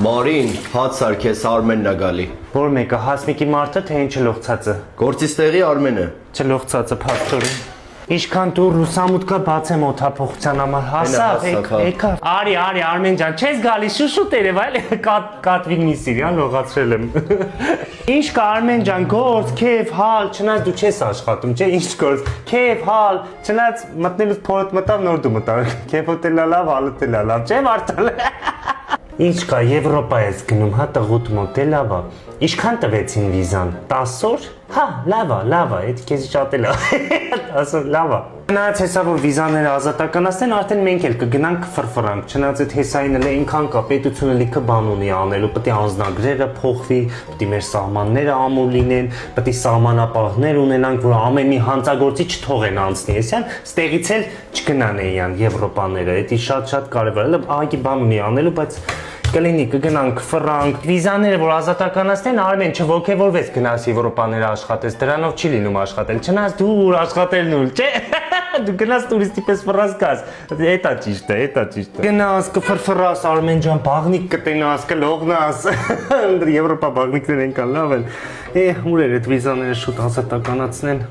Մարին, հաց սարքես Արմենն ա գալի։ Որ մեկը հասմիկի մարդը թե ինչ չլողցածը։ Գործից տեղի Արմենը։ Չլողցածը փաստորեն։ Ինչքան դու ռուսամուտքը բացեմ օթափողության համար հասավ, եկա։ Արի, Արմեն ջան, չես գալիս շուշուտ երև այլ կատվին մի սիրիան լողացրել եմ։ Ինչ կա Արմեն ջան, գործ, քեֆ, հալ, չնայած դու չես աշխատում, չէ՞, ինչ գործ։ Քեֆ, հալ, չնայած մտնելուց փորդ մտավ, նոր դու մտավ։ Քեֆը տելա լավ, հալը տելա լավ, չէ՞ Վարդան։ Ինչ կա Եվրոպա ես գնում, հա տղուտ մոտ է լավ է։ Ինչքան տվեցին վիզան։ 10 օր։ Հա, լավ է, այդ քեզ շատ է լավ։ 10 օր լավ է։ Չնայած հեսա որ վիզաները ազատականացնեն, արդեն մենք էլ կգնանք ֆրֆրանք։ Չնայած այդ հեսային էլ այնքան կա, պետությունը լիքը բան ունի անելու, պետք է անձնագրերը փոխվի, պետք է մեր սահմանները ամուր լինեն, պետք է սահմանապահներ ունենանք, որ ամեն մի հանցագործի չթողեն անցնի, հեսյան, ստեղից էլ չգնան էյան Եվրոպաները, դա շատ կարևոր է, ահագի բան ունի անելու, բայց կլինի կգնանք ֆրանկ, վիզաները որ ազատականացնեն, Արմեն չոգևորվես գնաս Եվրոպաները աշխատես, դրանով չի լինում աշխատել, չնայած դու աշխատելն ուլ, չէ՞։ Դու գնաս տուրիստի պես ֆրանսկաս, դա ճիշտ է։ Գնաս կֆրֆրաս Արմեն ջան, բաղնիկ կտենաս, կլողնաս։ Եվրոպա բաղնիկներ ենքան լավ են։ Ուր էր այդ վիզաները շուտ ազատականացնեն։